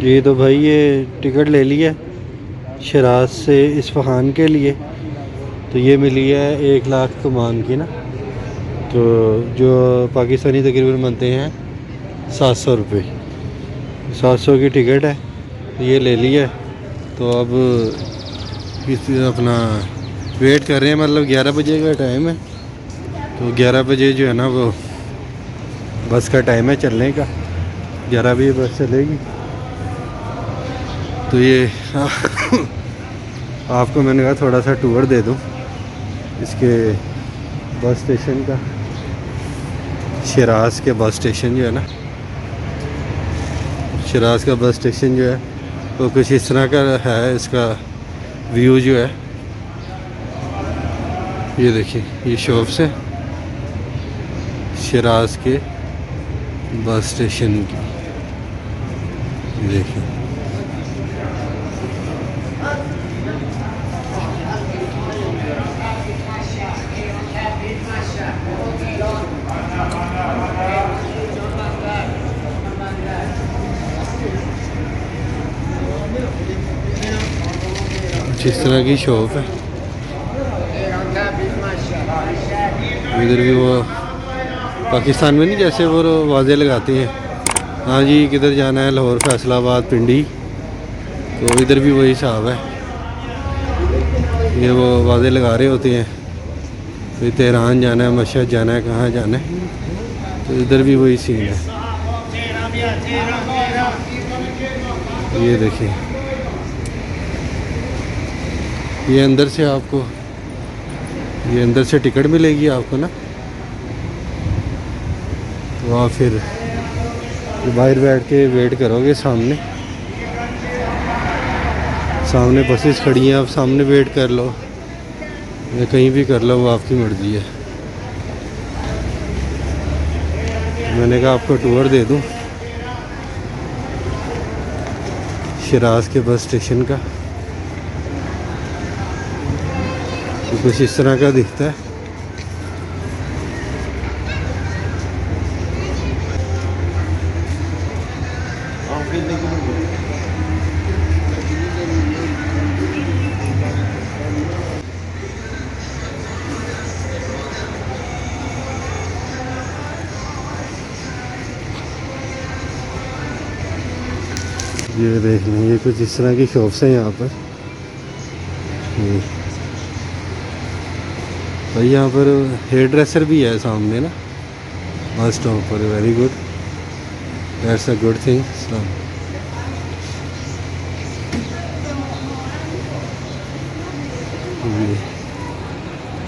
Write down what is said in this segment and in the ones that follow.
जी तो भाई ये टिकट ले लिया शिराज से इस्फ़हान के लिए। तो ये मिली है 1 लाख कमान की ना, तो जो पाकिस्तानी तकरीबन बनते हैं 700 रुपये। 700 की टिकट है, तो ये ले लिया है। तो अब किसी अपना वेट कर रहे हैं, मतलब 11 बजे का टाइम है। तो 11 बजे जो है ना वो बस का टाइम है चलने का, 11 बजे बस चलेगी। तो ये आपको मैंने कहा थोड़ा सा टूर दे दूँ इसके बस स्टेशन का। शिराज के बस स्टेशन जो है ना, शिराज का बस स्टेशन जो है वो कुछ इस तरह का है। इसका व्यू जो है ये देखिए, ये शॉप्स है शिराज के बस स्टेशन की, ये देखिए। इस तरह की शॉप है। इधर भी वो पाकिस्तान में नहीं जैसे वो वाजे लगाते हैं, हाँ जी किधर जाना है, लाहौर, फैसलाबाद, पिंडी, तो इधर भी वही हिसाब है। ये वो वाजे लगा रहे होते हैं, तो तेहरान जाना है, मशहद जाना है, कहाँ जाना है, तो इधर भी वही सीन है। ये देखिए, ये अंदर से आपको, ये अंदर से टिकट मिलेगी आपको ना, तो आप फिर बाहर बैठ के वेट करोगे। सामने सामने बसेस खड़ी हैं, आप सामने वेट कर लो या कहीं भी कर लो, वो आपकी मर्ज़ी है। मैंने कहा आपको टूर दे दूं शिराज के बस स्टेशन का। तो कुछ इस तरह का दिखता है। ये देख लें, ये कुछ इस तरह की शॉप्स हैं यहाँ पर। भाई यहाँ पर हेयर ड्रेसर भी है सामने ना, बस स्टॉप पर। Very good, that's a good thing.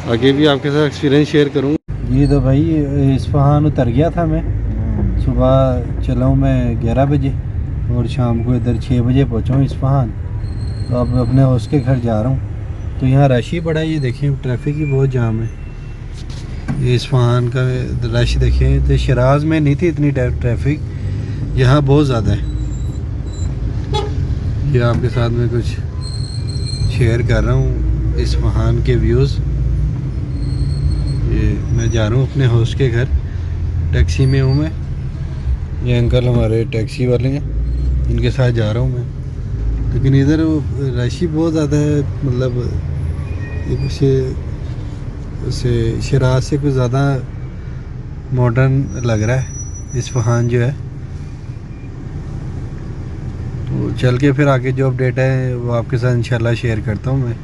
आगे भी आपके साथ एक्सपीरियंस शेयर करूँगा। जी तो भाई इस्फ़हान उतर गया था मैं, सुबह चला हूँ मैं 11 बजे और शाम को इधर 6 बजे पहुँचा हूँ इस्फ़हान। तो अब अपने होस्ट के घर जा रहा हूँ। तो यहाँ रश ही बड़ा है, ये देखें ट्रैफिक ही बहुत जाम है। ये इस्फ़हान का रश देखें, तो शिराज में नहीं थी इतनी ट्रैफिक, यहाँ बहुत ज़्यादा है। ये आपके साथ में कुछ शेयर कर रहा हूँ इस्फ़हान के व्यूज़। ये मैं जा रहा हूँ अपने होस्ट के घर, टैक्सी में हूँ मैं। ये अंकल हमारे टैक्सी वाले हैं, इनके साथ जा रहा हूँ मैं। लेकिन इधर रश ही बहुत ज़्यादा है, मतलब ये कुछ उसे शिराज से कुछ ज़्यादा मॉडर्न लग रहा है इस्फ़हान जो है। तो चल के फिर आगे जो अपडेट है वो आपके साथ इंशाल्लाह शेयर करता हूँ मैं।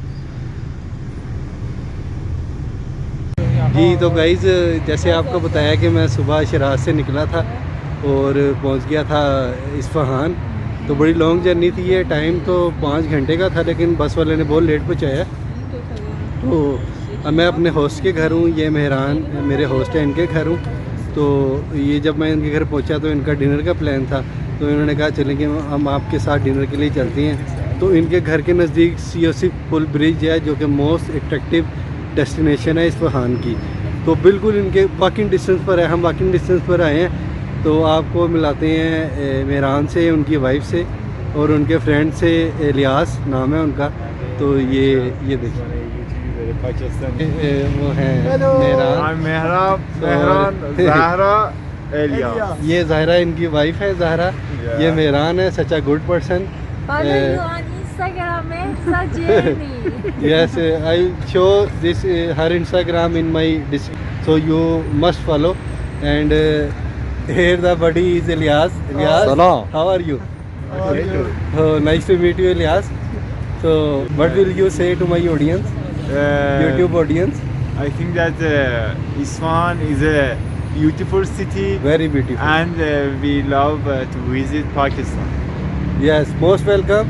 जी तो गाइज़, जैसे आपको बताया कि मैं सुबह शिराज से निकला था और पहुंच गया था इस्फ़हान। तो बड़ी लॉन्ग जर्नी थी, ये टाइम तो 5 घंटे का था, लेकिन बस वाले ने बहुत लेट पहुंचाया। तो अब मैं अपने होस्ट के घर हूँ, ये मेहरान मेरे होस्ट हैं, इनके घर हूँ। तो ये जब मैं इनके घर पहुँचा तो इनका डिनर का प्लान था, तो इन्होंने कहा चलें कि हम आपके साथ डिनर के लिए चलते हैं। तो इनके घर के नज़दीक COC पुल ब्रिज है, जो कि मोस्ट अट्रैक्टिव डेस्टिनेशन है इस्फ़हान की। तो बिल्कुल इनके वॉकिंग डिस्टेंस पर है, हम वॉकिंग डिस्टेंस पर आए हैं। तो आपको मिलाते हैं मेहरान से, उनकी वाइफ से और उनके फ्रेंड से, इलियास नाम है उनका। तो ये देखिए वो हैं मेहरान, मेहरान, ज़हरा, Elia. ये ज़ाहिरा इनकी वाइफ है ज़ाहिरा, Yeah. ये मेहरान है, such a good person. Follow you on Instagram, Sajeni. Yes, I show this her Instagram in my so you must follow. And here the buddy is Ilyas. Ilyas, Salam. how are you? Oh, nice to meet you, Ilyas. So, what will you say to my audience, YouTube audience? I think that Isfahan is a beautiful city, Very beautiful. and we love to visit Pakistan. Yes, most welcome.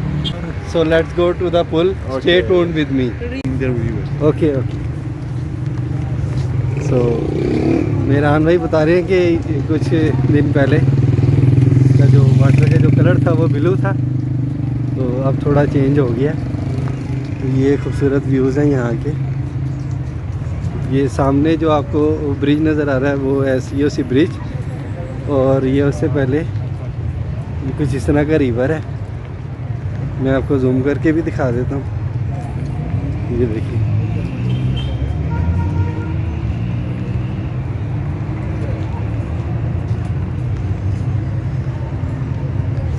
So let's go to the pool. Stay Okay. tuned with me. Okay, okay. So Mehran भाई बता रहे हैं कि कुछ दिन पहले का जो वाटर का जो कलर था वो ब्लू था, तो अब थोड़ा चेंज हो गया. ये खूबसूरत व्यूज़ हैं यहाँ के. ये सामने जो आपको ब्रिज नज़र आ रहा है वो है COC ब्रिज, और ये उससे पहले ये कुछ इस तरह का रिवर है. मैं आपको जूम करके भी दिखा देता हूँ. ये देखिए,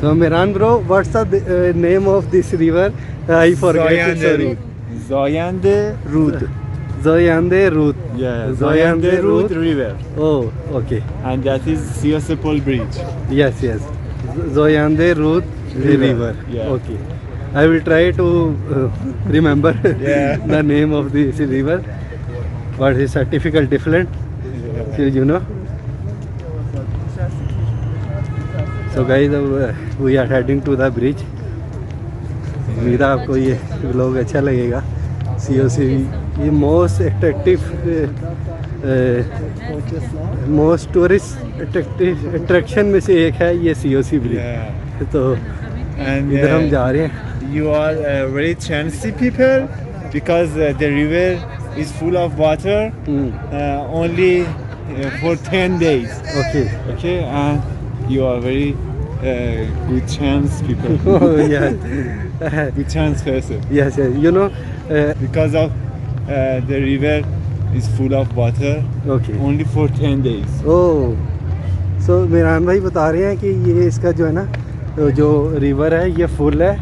so Miran bro, what's the name of this river? I forget it, sorry. Zoyande Rud. Zoyande Ruth. Yeah, Zoyande Zoyande Rud Rud. River, Oh, okay. and that is Siosepol Bridge. Yes, yes. Zoyande Ruth river. Yeah. Okay. I will try to remember Yeah. the name of this river, but it's a difficult different, so, you know. So guys, we are heading to the bridge. उम्मीद है आपको ये vlog अच्छा लगेगा. COC ये most attractive most tourist attraction में से एक है ये COC ब्रिज. Yeah. तो And इधर हम जा रहे हैं. you are very chancy people, because the river is full of water only for 10 days. Okay. Okay, and you are very good chance people. Oh, yeah. Good chance person, Yes, yes. You know, because of the river is full of water okay. only for 10 days. Oh, so Mehran भाई बता रहे हैं कि ये इसका जो है ना, जो रिवर है ये फुल है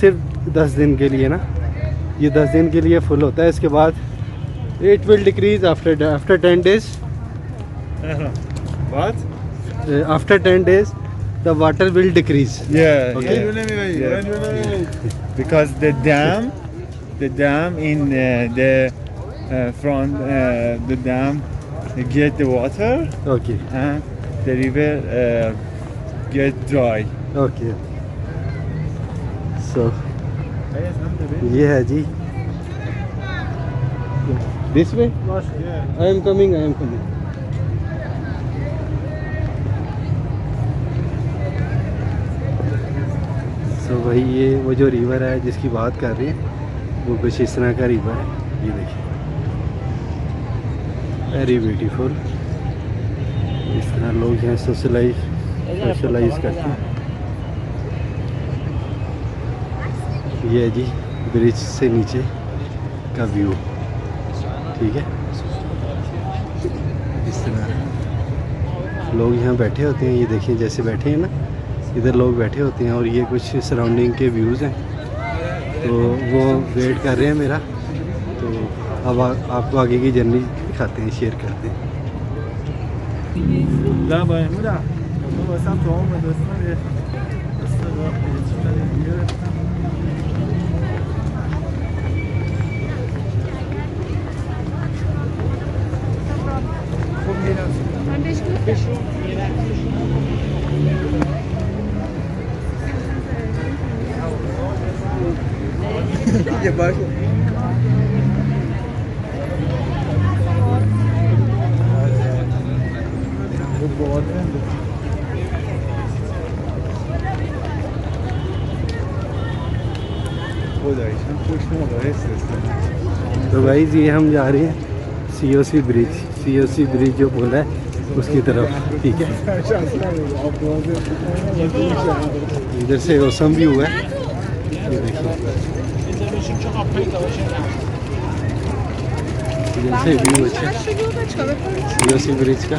सिर्फ 10 दिन के लिए ना. ये 10 दिन के लिए फुल होता है. इसके बाद it will decrease after 10 days. What? After 10 days the water will decrease. Yeah. Okay. Yeah. Because the dam in the front, the dam get the water, Okay. and the river get dry. Okay. So ये है जी. This way? Yeah. I am coming. So भाई ये वो जो river है जिसकी बात कर रहे हैं वो कुछ इस तरह का रिवर है. ये देखिए, वेरी ब्यूटीफुल. इस तरह लोग यहाँ सोशलाइज करते हैं. ये है जी ब्रिज से नीचे का व्यू. ठीक है, इस तरह लोग यहाँ बैठे होते हैं. ये देखिए जैसे बैठे हैं ना, इधर लोग बैठे होते हैं, और ये कुछ सराउंडिंग के व्यूज़ हैं. तो वो वेट कर रहे हैं मेरा. तो अब आपको आगे की जर्नी दिखाते हैं, शेयर करते हैं. ये बात तो भाई जी हम जा रहे हैं COC ब्रिज जो बोला है उसकी तरफ. ठीक है, इधर से औसम भी हुआ है. ये देखिए, इधर से व्यू अच्छा सीओसी ब्रिज का।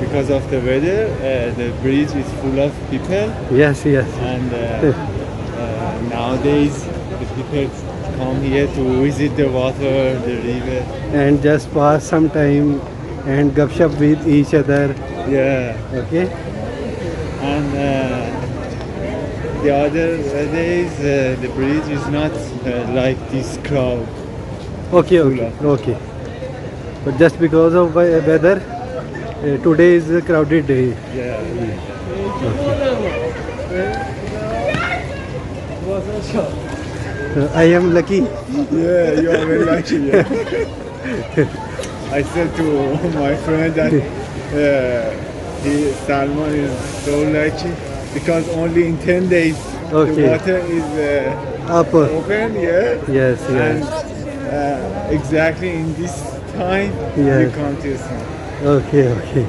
Because of the weather, the bridge is full of people, Yes, yes. and nowadays the people come here to visit the water, the river. And just pass some time and gupshup with each other. Yeah, Okay. and the other days the bridge is not like this crowd. Okay, okay, okay. But just because of weather, today is a crowded day. Yeah. I am lucky. Yeah, you are very lucky. Yeah. I said to my friend that Salman is so lucky because only in 10 days Okay. the water is Up. open. Yeah. Yes, And yes. exactly in this time Yeah. you come to see. Okay, okay.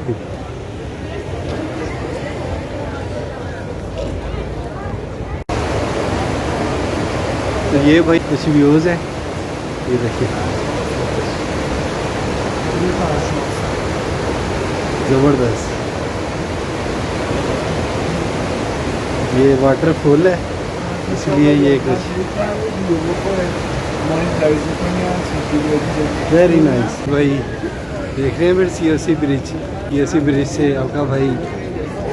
तो ये भाई कुछ views है, ये देखिए जबरदस्त। ये waterfall है इसलिए ये कुछ वेरी नाइस। भाई देख रहे हैं फिर सीओसी ब्रिज। सीओसी ब्रिज से आपका भाई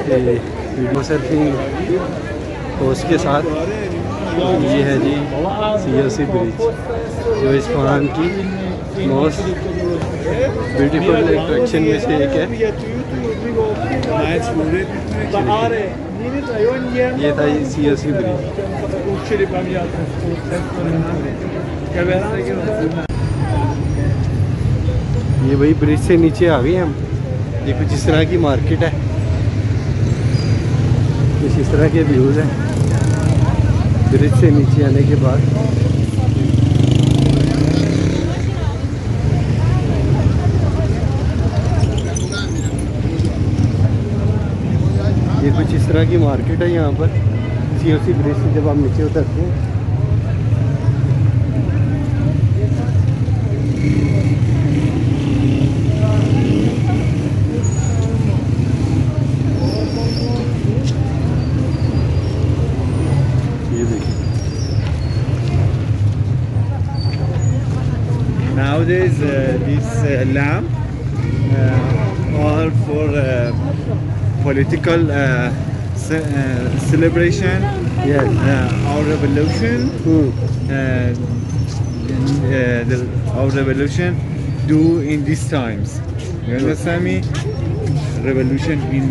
वीडियो सर्फिंग पोस्ट के साथ ये है जी सीओसी ब्रिज, जो इस्फहान की मोस्ट ब्यूटीफुल अट्रैक्शन में से एक है। ये था सीओसी ब्रिज। ये भाई ब्रिज से नीचे आ गए हम। ये कुछ इस तरह की मार्केट है, कुछ इस तरह के व्यूज़ हैं ब्रिज से नीचे आने के बाद। ये कुछ इस तरह की मार्केट है यहाँ पर सीओसी ब्रिज से जब आप नीचे उतरते हैं। Nowadays, this lamp are for political celebration, Yes. our revolution. Our revolution do in these times. You understand me? Revolution in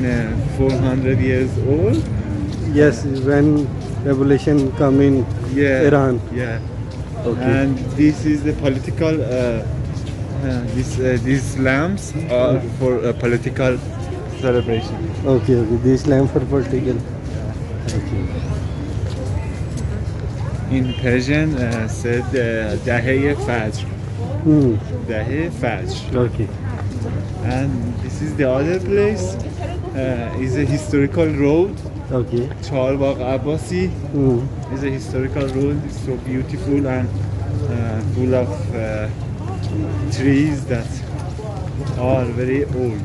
400 years old. Yes, when revolution come in Yeah. Iran. Yeah. Okay. And this is the political. These lamps are for political celebration. Okay, okay. This lamp for political. Okay. In Persian, said Dahe Fajr. Dahe Fajr. Okay. And this is the other place. Is a historical road. Okay. Charbagh Abbasi is a historical road. It's so beautiful and full of trees that are very old.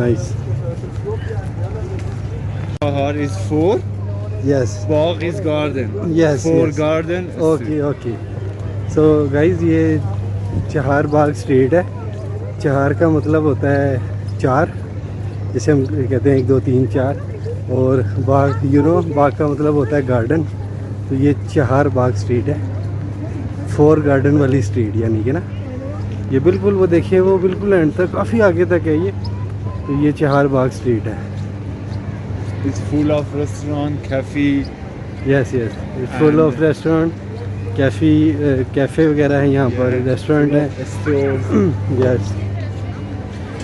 Nice. Bahar is 4. Yes. Bagh is garden. Yes. 4 yes. garden. Okay, okay. So guys, ये चहार बाग street है। चहार का मतलब होता है चार, जैसे हम कहते हैं 1 2 3 4, और बाग बाग का मतलब होता है गार्डन। तो ये चहार बाग स्ट्रीट है, 4 गार्डन वाली स्ट्रीट यानी कि ना। ये बिल्कुल वो देखिए, वो बिल्कुल एंड तक काफ़ी आगे तक है ये। तो ये चहार बाग स्ट्रीट है। It's full of restaurant, cafe. Yes yes, it's full of restaurant, cafe वगैरह हैं यहाँ पर, रेस्टोरेंट हैं, यस,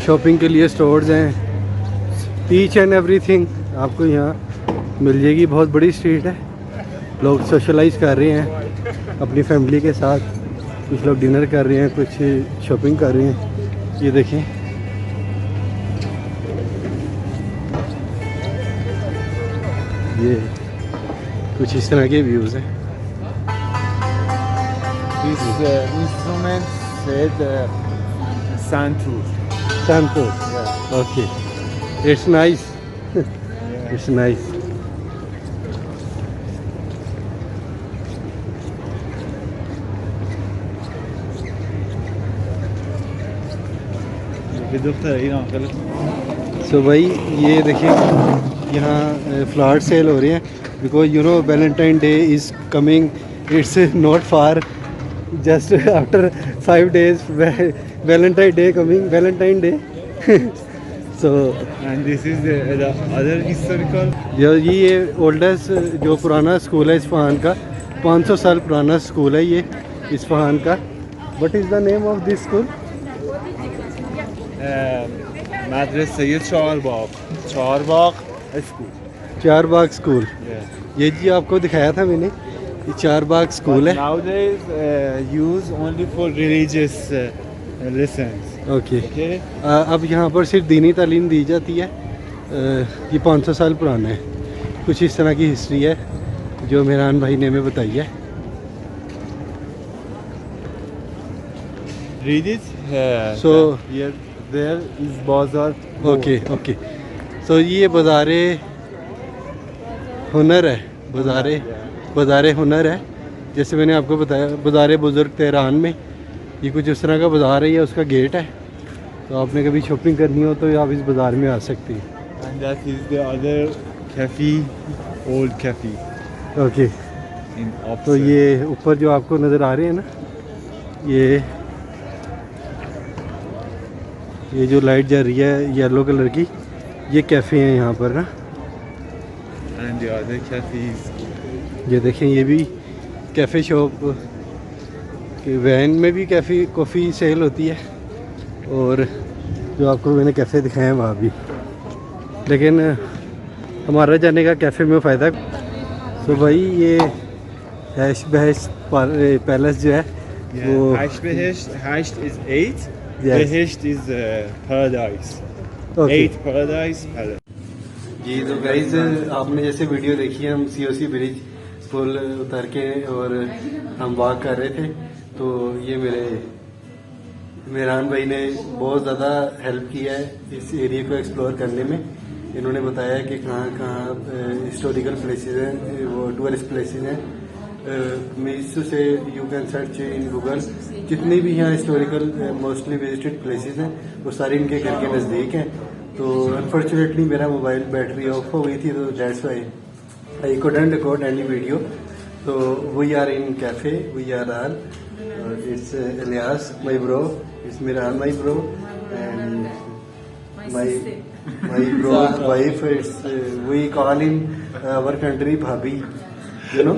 शॉपिंग के लिए स्टोर्स हैं, ईच एंड एवरीथिंग आपको यहाँ मिल जाएगी। बहुत बड़ी स्ट्रीट है, लोग सोशलाइज कर रहे हैं अपनी फैमिली के साथ, कुछ लोग डिनर कर रहे हैं, कुछ शॉपिंग कर रहे हैं। ये देखें, ये कुछ इस तरह के व्यूज़ हैं। This instrument said santur. Santur. Yeah. Okay. It's nice. It's nice. सो भाई ये देखिए, यहाँ फ्लावर सेल हो रहे हैं, because you know Valentine day is coming, it's not far, just after 5 days Valentine day coming, Valentine day. So And this is the other historical. ये oldest जो पुराना स्कूल है इस्फहान का, 500 साल पुराना स्कूल है ये इस्फहान का। What is the name of this school? Madras Sayyid Charbagh. Charbagh school. Charbagh school, Yeah. ये जी आपको दिखाया था मैंने, ये चारबाग स्कूल है। Nowadays used only for religious lessons. Okay, Okay. अब यहाँ पर सिर्फ दीनी तालीम दी जाती है। ये 500 साल पुराना है। कुछ इस तरह की हिस्ट्री है जो मेहरान भाई ने हमें बताई है। Read it. So- here there is bazaar. Okay okay, so ये बाज़ारे हुनर है, बाज़ारे हुनर है, जैसे मैंने आपको बताया, बाज़ार बुज़ुर्ग तेहरान में ये कुछ इस तरह का बाज़ार है, ये उसका गेट है, तो आपने कभी शॉपिंग करनी हो तो आप इस बाज़ार में आ सकती हैं। And that is the other cafe, old cafe okay, in Upsal. तो ये ऊपर जो आपको नज़र आ रहे हैं ना, ये जो लाइट जल रही है येलो कलर की, ये कैफ़े हैं यहाँ पर ना। And the other cafes. ये देखें, ये भी कैफ़े शॉप, वैन में भी कॉफ़ी सेल होती है, और जो आपको मैंने कैफ़े दिखाए हैं वहाँ भी, लेकिन हमारा जाने का कैफ़े में फ़ायदा। तो भाई ये हैश बहश पैलेस जो है वो, Hasht is 8. Yes. Behesht is paradise. Okay. 8 paradise palace. जी तो गाइज, आपने जैसे वीडियो देखी है, हम COC ब्रिज पुल उतर के और हम वॉक कर रहे थे, तो ये मेहरान भाई ने बहुत ज़्यादा हेल्प किया है इस एरिया को एक्सप्लोर करने में। इन्होंने बताया कि कहाँ कहाँ हिस्टोरिकल प्लेसेस हैं, वो टूरिस्ट प्लेसेस हैं। मीन्स से you can search in Google, जितनी भी यहाँ हिस्टोरिकल मोस्टली विजिटेड प्लेसेस हैं वो सारी इनके घर के नज़दीक हैं। तो अनफॉर्चुनेटली मेरा मोबाइल बैटरी ऑफ हो गई थी, तो that's why I couldn't record any video. तो we are in cafe, we are all, it's Ilyas my bro, it's Miran my bro, and my bro's wife, it's we call in our country bhabhi, you know,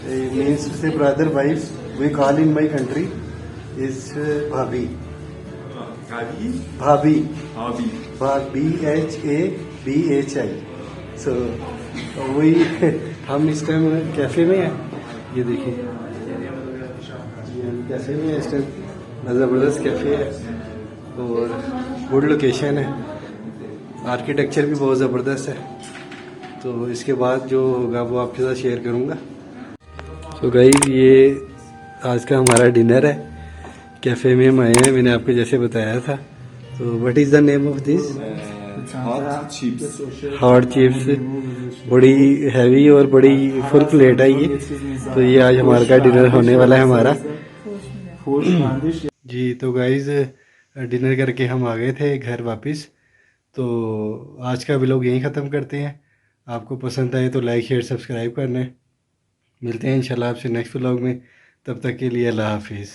it means to say brother wife, we call in my country is bhabhi. Bhabhi BHABHI. So we हम इस time cafe में हैं, ये देखिए, ये हम cafe में हैं इस टाइम, ज़बरदस्त कैफे है और गुड लोकेशन है, आर्किटेक्चर भी बहुत ज़बरदस्त है। तो इसके बाद जो होगा वो आपके साथ शेयर करूँगा। तो गाइस, ये आज का हमारा डिनर है, कैफ़े में हम आए हैं, मैंने आपको जैसे बताया था। तो what is the name of this? Hot chips, बड़ी हैवी और बड़ी फुल प्लेट है ये। तो ये आज हमारे का डिनर होने वाला है हमारा जी। तो गाइस, डिनर करके हम आ गए थे घर वापस। तो आज का व्लॉग यहीं ख़त्म करते हैं। आपको पसंद आए तो लाइक शेयर सब्सक्राइब करना है। मिलते हैं इंशाल्लाह आपसे नेक्स्ट व्लॉग में, तब तक के लिए अल्लाह हाफिज़।